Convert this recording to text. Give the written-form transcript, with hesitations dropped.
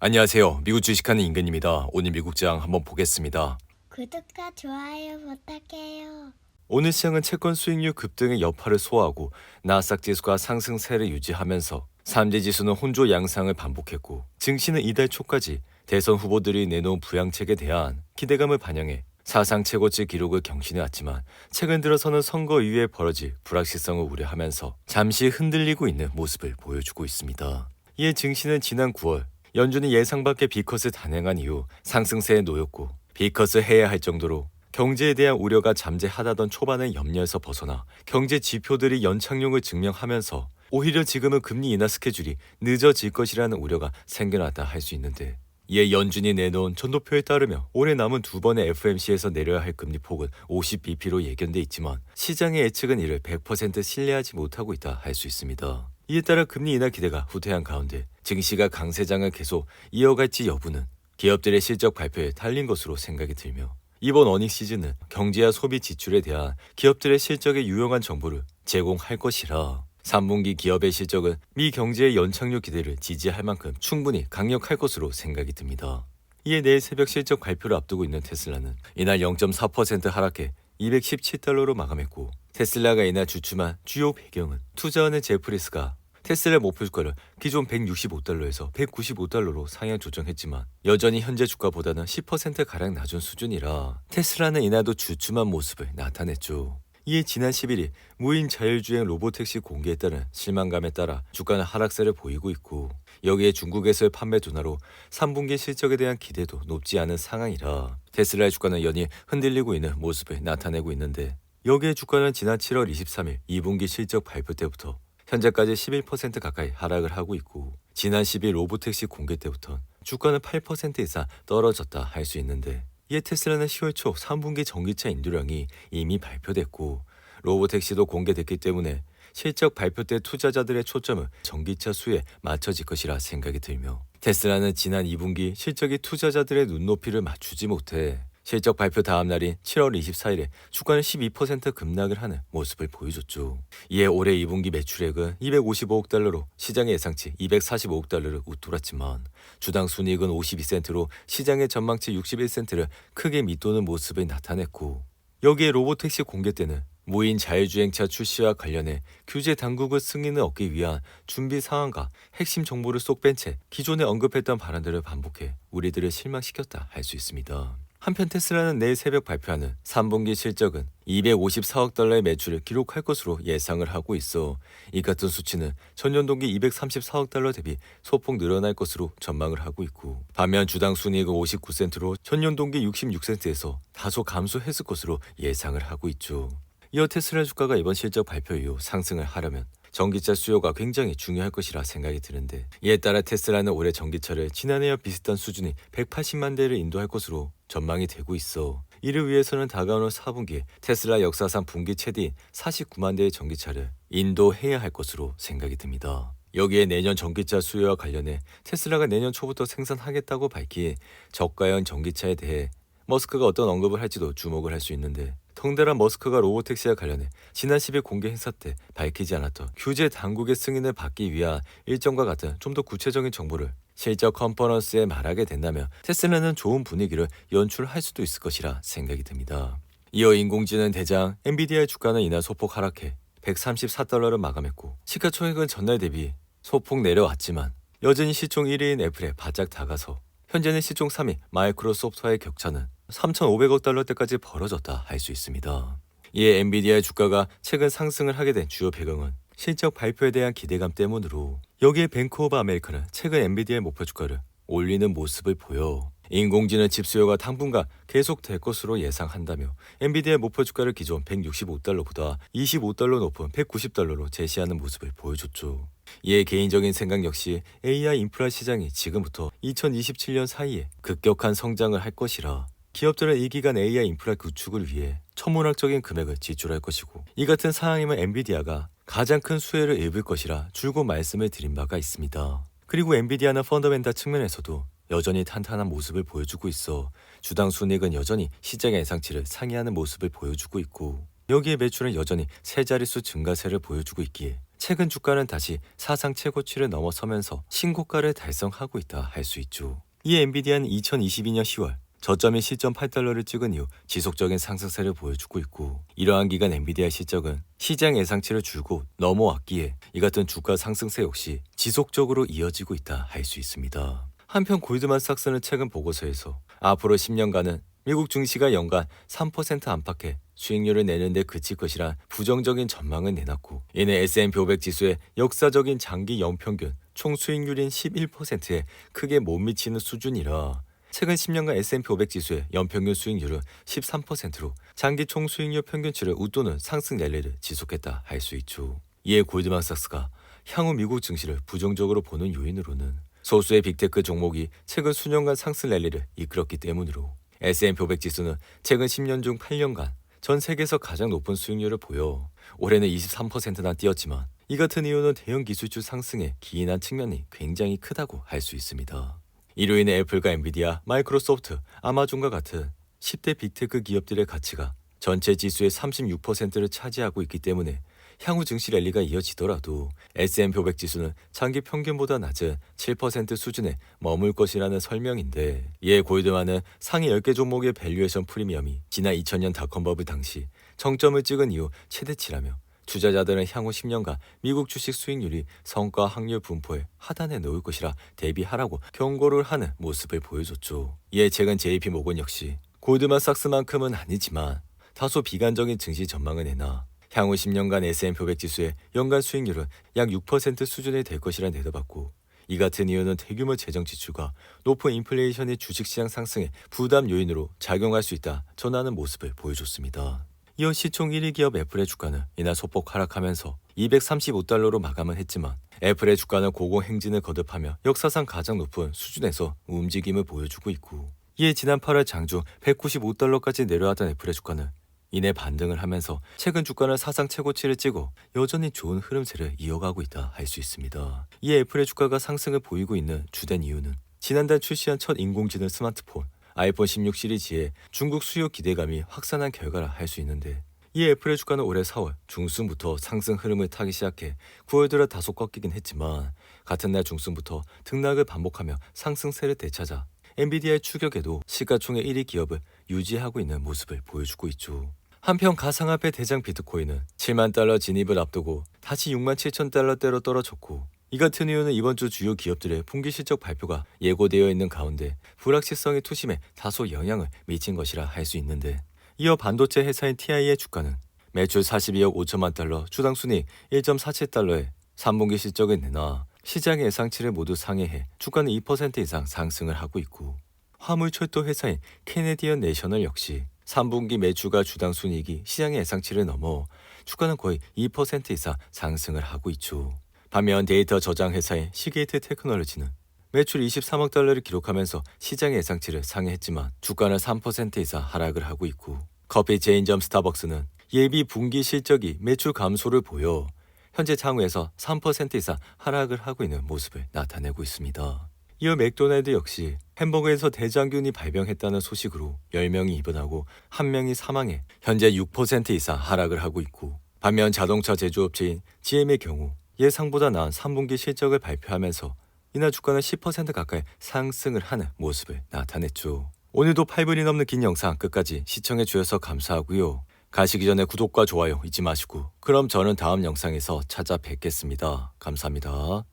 안녕하세요. 미국 주식하는 임근입니다. 오늘 미국장 한번 보겠습니다. 구독과 좋아요 부탁해요. 오늘 시장은 채권 수익률 급등의 여파를 소화하고 나스닥 지수가 상승세를 유지하면서 3대 지수는 혼조 양상을 반복했고 증시는 이달 초까지 대선 후보들이 내놓은 부양책에 대한 기대감을 반영해 사상 최고치 기록을 경신해왔지만 최근 들어서는 선거 이후에 벌어질 불확실성을 우려하면서 잠시 흔들리고 있는 모습을 보여주고 있습니다. 이에 증시는 지난 9월 연준이 예상 밖의 비컷을 단행한 이후 상승세에 놓였고 비컷을 해야 할 정도로 경제에 대한 우려가 잠재하다던 초반의 염려에서 벗어나 경제 지표들이 연착륙을 증명하면서 오히려 지금은 금리 인하 스케줄이 늦어질 것이라는 우려가 생겨났다 할 수 있는데 이에 연준이 내놓은 전도표에 따르면 올해 남은 두 번의 FOMC에서 내려야 할 금리 폭은 50bp로 예견돼 있지만 시장의 예측은 이를 100% 신뢰하지 못하고 있다 할 수 있습니다. 이에 따라 금리 인하 기대가 후퇴한 가운데 증시가 강세장을 계속 이어갈지 여부는 기업들의 실적 발표에 달린 것으로 생각이 들며 이번 어닝 시즌은 경제와 소비 지출에 대한 기업들의 실적에 유용한 정보를 제공할 것이라 3분기 기업의 실적은 미 경제의 연착륙 기대를 지지할 만큼 충분히 강력할 것으로 생각이 듭니다. 이에 내일 새벽 실적 발표를 앞두고 있는 테슬라는 이날 0.4% 하락해 217달러로 마감했고 테슬라가 이날 주춤한 주요 배경은 투자하는 제프리스가 테슬라 목표 주가를 기존 165달러에서 195달러로 상향 조정했지만 여전히 현재 주가보다는 10%가량 낮은 수준이라 테슬라는 이날도 주춤한 모습을 나타냈죠. 이에 지난 11일 무인 자율주행 로보택시 공개에 따른 실망감에 따라 주가는 하락세를 보이고 있고 여기에 중국에서의 판매 둔화로 3분기 실적에 대한 기대도 높지 않은 상황이라 테슬라의 주가는 연일 흔들리고 있는 모습을 나타내고 있는데 여기에 주가는 지난 7월 23일 2분기 실적 발표 때부터 현재까지 11% 가까이 하락을 하고 있고 지난 10일 로보택시 공개 때부터 주가는 8% 이상 떨어졌다 할 수 있는데 이에 테슬라는 10월 초 3분기 전기차 인도량이 이미 발표됐고 로보택시도 공개됐기 때문에 실적 발표 때 투자자들의 초점은 전기차 수에 맞춰질 것이라 생각이 들며 테슬라는 지난 2분기 실적이 투자자들의 눈높이를 맞추지 못해 실적 발표 다음 날인 7월 24일에 주가는 12% 급락을 하는 모습을 보여줬죠. 이에 올해 2분기 매출액은 255억 달러로 시장의 예상치 245억 달러를 웃돌았지만 주당 순이익은 52센트로 시장의 전망치 61센트를 크게 밑도는 모습을 나타냈고 여기에 로보택시 공개 때는 무인 자율주행차 출시와 관련해 규제 당국의 승인을 얻기 위한 준비 상황과 핵심 정보를 쏙 뺀 채 기존에 언급했던 발언들을 반복해 우리들을 실망시켰다 할 수 있습니다. 한편 테슬라는 내일 새벽 발표하는 3분기 실적은 254억 달러의 매출을 기록할 것으로 예상을 하고 있어 이 같은 수치는 전년 동기 234억 달러 대비 소폭 늘어날 것으로 전망을 하고 있고 반면 주당 순이익은 59센트로 전년 동기 66센트에서 다소 감소했을 것으로 예상을 하고 있죠. 이어 테슬라 주가가 이번 실적 발표 이후 상승을 하려면 전기차 수요가 굉장히 중요할 것이라 생각이 드는데 이에 따라 테슬라는 올해 전기차를 지난해와 비슷한 수준인 180만 대를 인도할 것으로 전망이 되고 있어 이를 위해서는 다가오는 4분기에 테슬라 역사상 분기 최대인 49만 대의 전기차를 인도해야 할 것으로 생각이 듭니다. 여기에 내년 전기차 수요와 관련해 테슬라가 내년 초부터 생산하겠다고 밝힌 저가형 전기차에 대해 머스크가 어떤 언급을 할지도 주목을 할 수 있는데 덩달아 머스크가 로보택시와 관련해 지난 10일 공개 행사 때 밝히지 않았던 규제 당국의 승인을 받기 위한 일정과 같은 좀 더 구체적인 정보를 실적 컨퍼런스에 말하게 된다면 테슬라는 좋은 분위기를 연출할 수도 있을 것이라 생각이 듭니다. 이어 인공지능 대장 엔비디아의 주가는 이날 소폭 하락해 134달러를 마감했고 시가총액은 전날 대비 소폭 내려왔지만 여전히 시총 1위인 애플에 바짝 다가서 현재는 시총 3위 마이크로소프트와의 격차는 3,500억 달러대까지 벌어졌다 할 수 있습니다. 이에 엔비디아의 주가가 최근 상승을 하게 된 주요 배경은 실적 발표에 대한 기대감 때문으로 여기에 뱅크 오브 아메리카는 최근 엔비디아의 목표 주가를 올리는 모습을 보여 인공지능 칩 수요가 당분간 계속될 것으로 예상한다며 엔비디아의 목표 주가를 기존 165달러보다 25달러 높은 190달러로 제시하는 모습을 보여줬죠. 이에 개인적인 생각 역시 AI 인프라 시장이 지금부터 2027년 사이에 급격한 성장을 할 것이라 기업들은 이 기간 AI 인프라 구축을 위해 천문학적인 금액을 지출할 것이고 이 같은 상황이면 엔비디아가 가장 큰 수혜를 입을 것이라 줄곧 말씀을 드린 바가 있습니다. 그리고 엔비디아는 펀더멘탈 측면에서도 여전히 탄탄한 모습을 보여주고 있어 주당 순이익은 여전히 시장의 예상치를 상회하는 모습을 보여주고 있고 여기에 매출은 여전히 세 자릿수 증가세를 보여주고 있기에 최근 주가는 다시 사상 최고치를 넘어서면서 신고가를 달성하고 있다 할 수 있죠. 이 엔비디아는 2022년 10월 저점인 시점 8달러를 찍은 이후 지속적인 상승세를 보여주고 있고, 이러한 기간 엔비디아 실적은 시장 예상치를 줄곧 넘어왔기에 이 같은 주가 상승세 역시 지속적으로 이어지고 있다 할 수 있습니다. 한편 골드만삭스는 최근 보고서에서 앞으로 10년간은 미국 증시가 연간 3% 안팎의 수익률을 내는데 그칠 것이란 부정적인 전망을 내놨고, 이는 S&P 500 지수의 역사적인 장기 연평균 총 수익률인 11%에 크게 못 미치는 수준이라 최근 10년간 S&P 500 지수의 연평균 수익률은 13%로 장기 총 수익률 평균치를 웃도는 상승 랠리를 지속했다 할 수 있죠. 이에 골드만삭스가 향후 미국 증시를 부정적으로 보는 요인으로는 소수의 빅테크 종목이 최근 수년간 상승 랠리를 이끌었기 때문으로 S&P 500 지수는 최근 10년 중 8년간 전 세계에서 가장 높은 수익률을 보여 올해는 23%나 뛰었지만, 이 같은 이유는 대형 기술주 상승에 기인한 측면이 굉장히 크다고 할 수 있습니다. 이로 인해 애플과 엔비디아, 마이크로소프트, 아마존과 같은 10대 빅테크 기업들의 가치가 전체 지수의 36%를 차지하고 있기 때문에 향후 증시 랠리가 이어지더라도 S&P 500 지수는 장기 평균보다 낮은 7% 수준에 머물 것이라는 설명인데, 이에 골드만은 상위 10개 종목의 밸류에이션 프리미엄이 지난 2000년 닷컴버블 당시 정점을 찍은 이후 최대치라며 투자자들은 향후 10년간 미국 주식 수익률이 성과 확률 분포에 하단에 놓을 것이라 대비하라고 경고를 하는 모습을 보여줬죠. 이에 최근 JP 모건 역시 골드만삭스만큼은 아니지만 다소 비관적인 증시 전망을 내놔 향후 10년간 S&P 500 지수의 연간 수익률은 약 6% 수준이 될 것이라 내다봤고, 이 같은 이유는 대규모 재정 지출과 높은 인플레이션이 주식시장 상승의 부담 요인으로 작용할 수 있다 전하는 모습을 보여줬습니다. 이어 시총 1위 기업 애플의 주가는 이날 소폭 하락하면서 235달러로 마감을 했지만, 애플의 주가는 고공행진을 거듭하며 역사상 가장 높은 수준에서 움직임을 보여주고 있고, 이에 지난 8월 장중 195달러까지 내려왔던 애플의 주가는 이내 반등을 하면서 최근 주가는 사상 최고치를 찍어 여전히 좋은 흐름세를 이어가고 있다 할 수 있습니다. 이에 애플의 주가가 상승을 보이고 있는 주된 이유는 지난달 출시한 첫 인공지능 스마트폰 아이폰 16 시리즈의 중국 수요 기대감이 확산한 결과라 할 수 있는데, 이 애플의 주가는 올해 4월 중순부터 상승 흐름을 타기 시작해 9월 들어 다소 꺾이긴 했지만, 같은 날 중순부터 등락을 반복하며 상승세를 되찾아 엔비디아의 추격에도 시가총액 1위 기업을 유지하고 있는 모습을 보여주고 있죠. 한편 가상화폐 대장 비트코인은 7만 달러 진입을 앞두고 다시 6만 7천 달러대로 떨어졌고, 이 같은 이유는 이번 주 주요 기업들의 분기 실적 발표가 예고되어 있는 가운데 불확실성의 투심에 다소 영향을 미친 것이라 할 수 있는데, 이어 반도체 회사인 TI의 주가는 매출 42억 5천만 달러, 주당 순이익 1.47달러에 3분기 실적을 내놔 시장의 예상치를 모두 상회해 주가는 2% 이상 상승을 하고 있고, 화물철도 회사인 캐네디언 내셔널 역시 3분기 매출과 주당 순이익이 시장의 예상치를 넘어 주가는 거의 2% 이상 상승을 하고 있죠. 반면 데이터 저장 회사인 시게이트 테크놀로지는 매출 23억 달러를 기록하면서 시장의 예상치를 상회했지만 주가는 3% 이상 하락을 하고 있고, 커피 체인점 스타벅스는 예비 분기 실적이 매출 감소를 보여 현재 장외에서 3% 이상 하락을 하고 있는 모습을 나타내고 있습니다. 이어 맥도날드 역시 햄버거에서 대장균이 발병했다는 소식으로 10명이 입원하고 1명이 사망해 현재 6% 이상 하락을 하고 있고, 반면 자동차 제조업체인 GM의 경우 예상보다 나은 3분기 실적을 발표하면서 이날 주가는 10% 가까이 상승을 하는 모습을 나타냈죠. 오늘도 8분이 넘는 긴 영상 끝까지 시청해 주셔서 감사하고요. 가시기 전에 구독과 좋아요 잊지 마시고, 그럼 저는 다음 영상에서 찾아뵙겠습니다. 감사합니다.